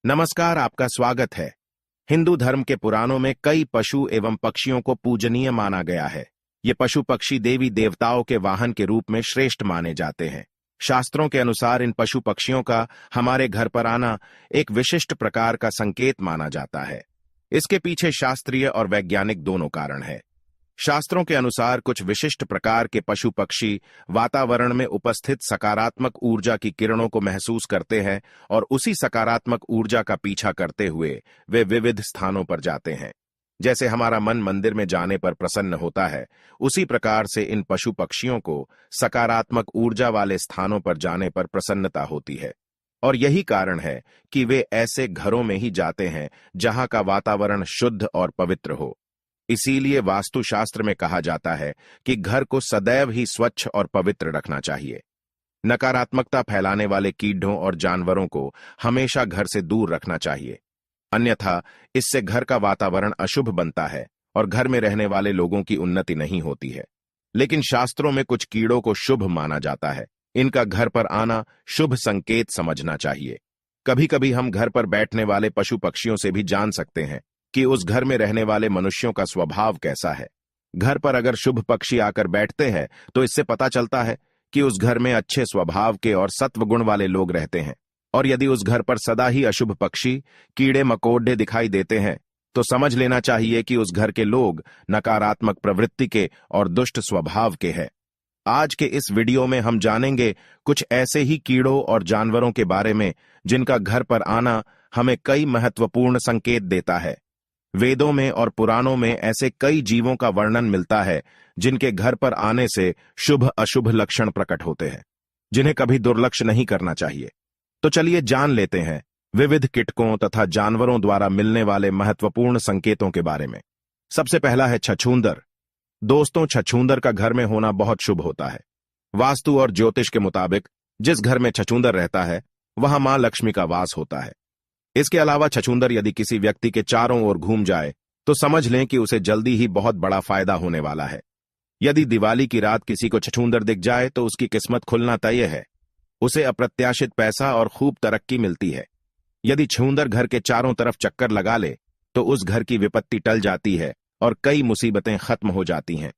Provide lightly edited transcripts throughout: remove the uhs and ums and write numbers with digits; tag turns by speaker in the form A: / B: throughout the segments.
A: नमस्कार, आपका स्वागत है। हिंदू धर्म के पुराणों में कई पशु एवं पक्षियों को पूजनीय माना गया है। ये पशु पक्षी देवी देवताओं के वाहन के रूप में श्रेष्ठ माने जाते हैं। शास्त्रों के अनुसार इन पशु पक्षियों का हमारे घर पर आना एक विशिष्ट प्रकार का संकेत माना जाता है। इसके पीछे शास्त्रीय और वैज्ञानिक दोनों कारण हैं। शास्त्रों के अनुसार कुछ विशिष्ट प्रकार के पशु पक्षी वातावरण में उपस्थित सकारात्मक ऊर्जा की किरणों को महसूस करते हैं और उसी सकारात्मक ऊर्जा का पीछा करते हुए वे विविध स्थानों पर जाते हैं। जैसे हमारा मन मंदिर में जाने पर प्रसन्न होता है, उसी प्रकार से इन पशु पक्षियों को सकारात्मक ऊर्जा वाले स्थानों पर जाने पर प्रसन्नता होती है। और यही कारण है कि वे ऐसे घरों में ही जाते हैं जहां का वातावरण शुद्ध और पवित्र हो। इसीलिए वास्तुशास्त्र में कहा जाता है कि घर को सदैव ही स्वच्छ और पवित्र रखना चाहिए। नकारात्मकता फैलाने वाले कीड़ों और जानवरों को हमेशा घर से दूर रखना चाहिए, अन्यथा इससे घर का वातावरण अशुभ बनता है और घर में रहने वाले लोगों की उन्नति नहीं होती है। लेकिन शास्त्रों में कुछ कीड़ों को शुभ माना जाता है। इनका घर पर आना शुभ संकेत समझना चाहिए। कभी कभी हम घर पर बैठने वाले पशु पक्षियों से भी जान सकते हैं कि उस घर में रहने वाले मनुष्यों का स्वभाव कैसा है। घर पर अगर शुभ पक्षी आकर बैठते हैं तो इससे पता चलता है कि उस घर में अच्छे स्वभाव के और सत्व गुण वाले लोग रहते हैं। और यदि उस घर पर सदा ही अशुभ पक्षी कीड़े मकोड़े दिखाई देते हैं तो समझ लेना चाहिए कि उस घर के लोग नकारात्मक प्रवृत्ति के और दुष्ट स्वभाव के हैं। आज के इस वीडियो में हम जानेंगे कुछ ऐसे ही कीड़ों और जानवरों के बारे में जिनका घर पर आना हमें कई महत्वपूर्ण संकेत देता है। वेदों में और पुराणों में ऐसे कई जीवों का वर्णन मिलता है जिनके घर पर आने से शुभ अशुभ लक्षण प्रकट होते हैं, जिन्हें कभी दुर्लक्ष्य नहीं करना चाहिए। तो चलिए जान लेते हैं विविध कीटकों तथा जानवरों द्वारा मिलने वाले महत्वपूर्ण संकेतों के बारे में। सबसे पहला है छछूंदर। दोस्तों, छछूंदर का घर में होना बहुत शुभ होता है। वास्तु और ज्योतिष के मुताबिक जिस घर में छछूंदर रहता है वहां मां लक्ष्मी का वास होता है। इसके अलावा छछूंदर यदि किसी व्यक्ति के चारों ओर घूम जाए तो समझ लें कि उसे जल्दी ही बहुत बड़ा फायदा होने वाला है। यदि दिवाली की रात किसी को छछूंदर दिख जाए तो उसकी किस्मत खुलना तय है। उसे अप्रत्याशित पैसा और खूब तरक्की मिलती है। यदि छछूंदर घर के चारों तरफ चक्कर लगा ले तो उस घर की विपत्ति टल जाती है और कई मुसीबतें खत्म हो जाती हैं।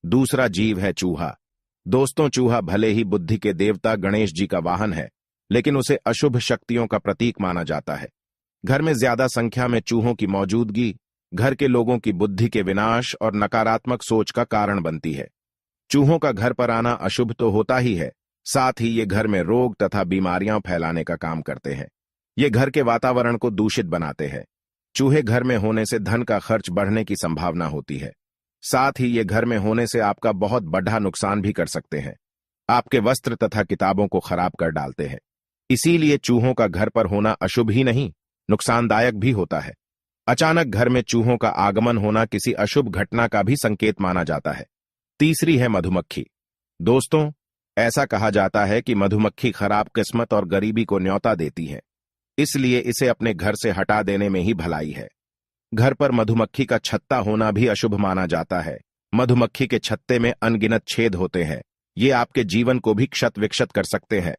A: दूसरा जीव है चूहा। दोस्तों, चूहा भले ही बुद्धि के देवता गणेश जी का वाहन है, लेकिन उसे अशुभ शक्तियों का प्रतीक माना जाता है। घर में ज्यादा संख्या में चूहों की मौजूदगी घर के लोगों की बुद्धि के विनाश और नकारात्मक सोच का कारण बनती है। चूहों का घर पर आना अशुभ तो होता ही है, साथ ही ये घर में रोग तथा बीमारियां फैलाने का काम करते हैं। ये घर के वातावरण को दूषित बनाते हैं। चूहे घर में होने से धन का खर्च बढ़ने की संभावना होती है। साथ ही ये घर में होने से आपका बहुत बड़ा नुकसान भी कर सकते हैं। आपके वस्त्र तथा किताबों को खराब कर डालते हैं। इसीलिए चूहों का घर पर होना अशुभ ही नहीं, नुकसानदायक भी होता है। अचानक घर में चूहों का आगमन होना किसी अशुभ घटना का भी संकेत माना जाता है। तीसरी है मधुमक्खी। दोस्तों, ऐसा कहा जाता है कि मधुमक्खी खराब किस्मत और गरीबी को न्योता देती है, इसलिए इसे अपने घर से हटा देने में ही भलाई है। घर पर मधुमक्खी का छत्ता होना भी अशुभ माना जाता है। मधुमक्खी के छत्ते में अनगिनत छेद होते हैं। ये आपके जीवन को भी क्षत विक्षत कर सकते हैं।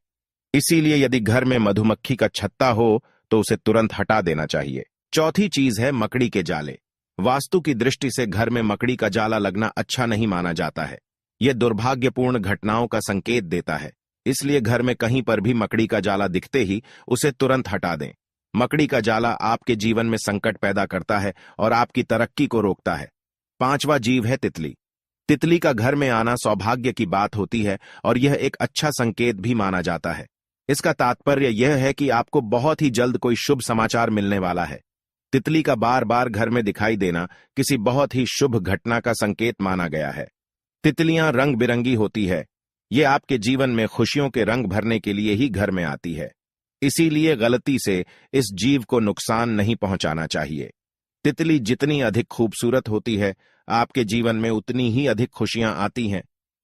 A: इसीलिए यदि घर में मधुमक्खी का छत्ता हो तो उसे तुरंत हटा देना चाहिए। चौथी चीज है मकड़ी के जाले। वास्तु की दृष्टि से घर में मकड़ी का जाला लगना अच्छा नहीं माना जाता है। यह दुर्भाग्यपूर्ण घटनाओं का संकेत देता है। इसलिए घर में कहीं पर भी मकड़ी का जाला दिखते ही उसे तुरंत हटा दें। मकड़ी का जाला आपके जीवन में संकट पैदा करता है और आपकी तरक्की को रोकता है। पांचवा जीव है तितली। तितली का घर में आना सौभाग्य की बात होती है और यह एक अच्छा संकेत भी माना जाता है। इसका तात्पर्य यह है कि आपको बहुत ही जल्द कोई शुभ समाचार मिलने वाला है। तितली का बार बार घर में दिखाई देना किसी बहुत ही शुभ घटना का संकेत माना गया है। तितलियां रंग बिरंगी होती है। ये आपके जीवन में खुशियों के रंग भरने के लिए ही घर में आती है। इसीलिए गलती से इस जीव को नुकसान नहीं पहुंचाना चाहिए। तितली जितनी अधिक खूबसूरत होती है, आपके जीवन में उतनी ही अधिक खुशियां आती हैं।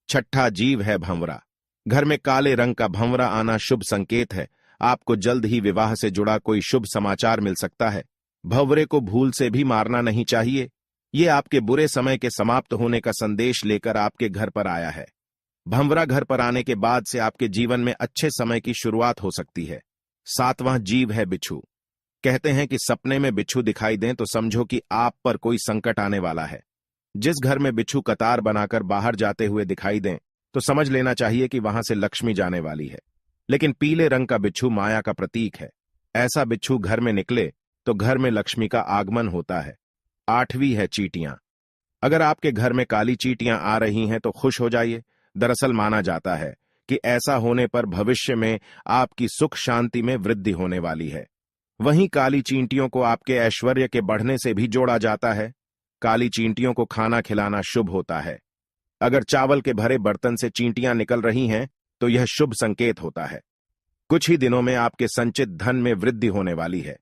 A: छठा जीव है भंवरा। घर में काले रंग का भंवरा आना शुभ संकेत है। आपको जल्द ही विवाह से जुड़ा कोई शुभ समाचार मिल सकता है। भंवरे को भूल से भी मारना नहीं चाहिए। ये आपके बुरे समय के समाप्त होने का संदेश लेकर आपके घर पर आया है। भंवरा घर पर आने के बाद से आपके जीवन में अच्छे समय की शुरुआत हो सकती है। सातवां जीव है बिच्छू। कहते हैं कि सपने में बिच्छू दिखाई दें तो समझो कि आप पर कोई संकट आने वाला है। जिस घर में बिच्छू कतार बनाकर बाहर जाते हुए दिखाई दें तो समझ लेना चाहिए कि वहां से लक्ष्मी जाने वाली है। लेकिन पीले रंग का बिच्छू माया का प्रतीक है। ऐसा बिच्छू घर में निकले तो घर में लक्ष्मी का आगमन होता है। 8वीं है चींटियां। अगर आपके घर में काली चींटियां आ रही हैं तो खुश हो जाइए। दरअसल माना जाता है कि ऐसा होने पर भविष्य में आपकी सुख शांति में वृद्धि होने वाली है। वहीं काली चींटियों को आपके ऐश्वर्य के बढ़ने से भी जोड़ा जाता है। काली चींटियों को खाना खिलाना शुभ होता है। अगर चावल के भरे बर्तन से चींटियां निकल रही हैं तो यह शुभ संकेत होता है। कुछ ही दिनों में आपके संचित धन में वृद्धि होने वाली है।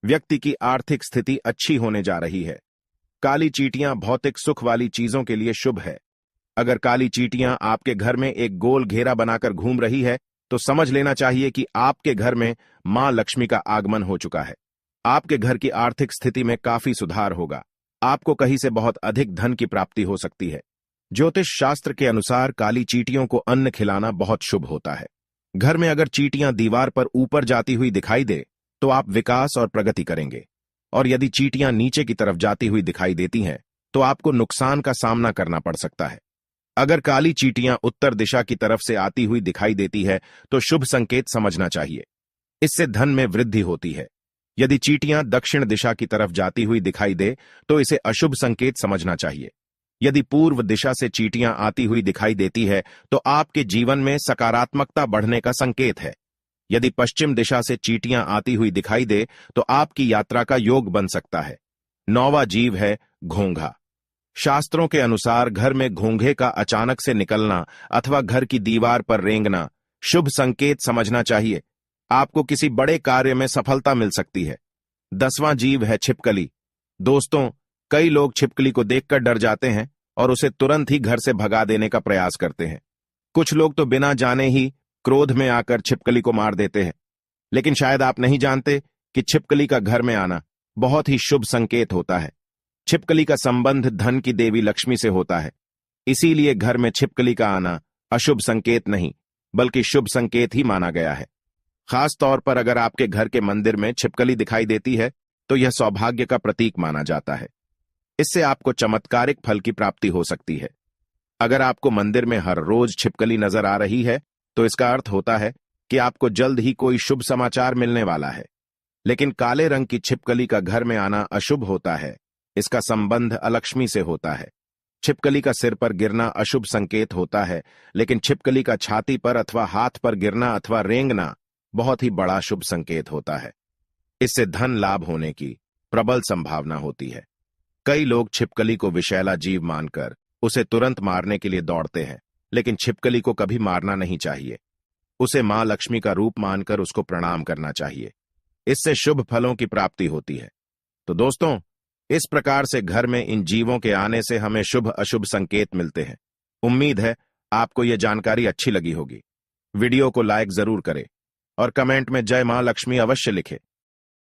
A: व्यक्ति की आर्थिक स्थिति अच्छी होने जा रही है। काली चींटियां भौतिक सुख वाली चीजों के लिए शुभ है। अगर काली चींटियां आपके घर में एक गोल घेरा बनाकर घूम रही है तो समझ लेना चाहिए कि आपके घर में मां लक्ष्मी का आगमन हो चुका है। आपके घर की आर्थिक स्थिति में काफी सुधार होगा। आपको कहीं से बहुत अधिक धन की प्राप्ति हो सकती है। ज्योतिष शास्त्र के अनुसार काली चींटियों को अन्न खिलाना बहुत शुभ होता है। घर में अगर चींटियां दीवार पर ऊपर जाती हुई दिखाई दे तो आप विकास और प्रगति करेंगे, और यदि चींटियां नीचे की तरफ जाती हुई दिखाई देती हैं तो आपको नुकसान का सामना करना पड़ सकता है। अगर काली चींटियां उत्तर दिशा की तरफ से आती हुई दिखाई देती है तो शुभ संकेत समझना चाहिए। इससे धन में वृद्धि होती है। यदि चींटियां दक्षिण दिशा की तरफ जाती हुई दिखाई दे तो इसे अशुभ संकेत समझना चाहिए। यदि पूर्व दिशा से चींटियां आती हुई दिखाई देती है तो आपके जीवन में सकारात्मकता बढ़ने का संकेत है। यदि पश्चिम दिशा से चींटियां आती हुई दिखाई दे तो आपकी यात्रा का योग बन सकता है। 9वां जीव है घोंघा। शास्त्रों के अनुसार घर में घोंघे का अचानक से निकलना अथवा घर की दीवार पर रेंगना शुभ संकेत समझना चाहिए। आपको किसी बड़े कार्य में सफलता मिल सकती है। 10वां जीव है छिपकली। दोस्तों, कई लोग छिपकली को देखकर डर जाते हैं और उसे तुरंत ही घर से भगा देने का प्रयास करते हैं। कुछ लोग तो बिना जाने ही क्रोध में आकर छिपकली को मार देते हैं। लेकिन शायद आप नहीं जानते कि छिपकली का घर में आना बहुत ही शुभ संकेत होता है। छिपकली का संबंध धन की देवी लक्ष्मी से होता है। इसीलिए घर में छिपकली का आना अशुभ संकेत नहीं बल्कि शुभ संकेत ही माना गया है। खास तौर पर अगर आपके घर के मंदिर में छिपकली दिखाई देती है तो यह सौभाग्य का प्रतीक माना जाता है। इससे आपको चमत्कारिक फल की प्राप्ति हो सकती है। अगर आपको मंदिर में हर रोज छिपकली नजर आ रही है तो इसका अर्थ होता है कि आपको जल्द ही कोई शुभ समाचार मिलने वाला है। लेकिन काले रंग की छिपकली का घर में आना अशुभ होता है। इसका संबंध अलक्ष्मी से होता है। छिपकली का सिर पर गिरना अशुभ संकेत होता है, लेकिन छिपकली का छाती पर अथवा हाथ पर गिरना अथवा रेंगना बहुत ही बड़ा शुभ संकेत होता है। इससे धन लाभ होने की प्रबल संभावना होती है। कई लोग छिपकली को विषैला जीव मानकर उसे तुरंत मारने के लिए दौड़ते हैं, लेकिन छिपकली को कभी मारना नहीं चाहिए। उसे मां लक्ष्मी का रूप मानकर उसको प्रणाम करना चाहिए। इससे शुभ फलों की प्राप्ति होती है। तो दोस्तों, इस प्रकार से घर में इन जीवों के आने से हमें शुभ अशुभ संकेत मिलते हैं। उम्मीद है आपको यह जानकारी अच्छी लगी होगी। वीडियो को लाइक जरूर करें और कमेंट में जय मां लक्ष्मी अवश्य लिखें।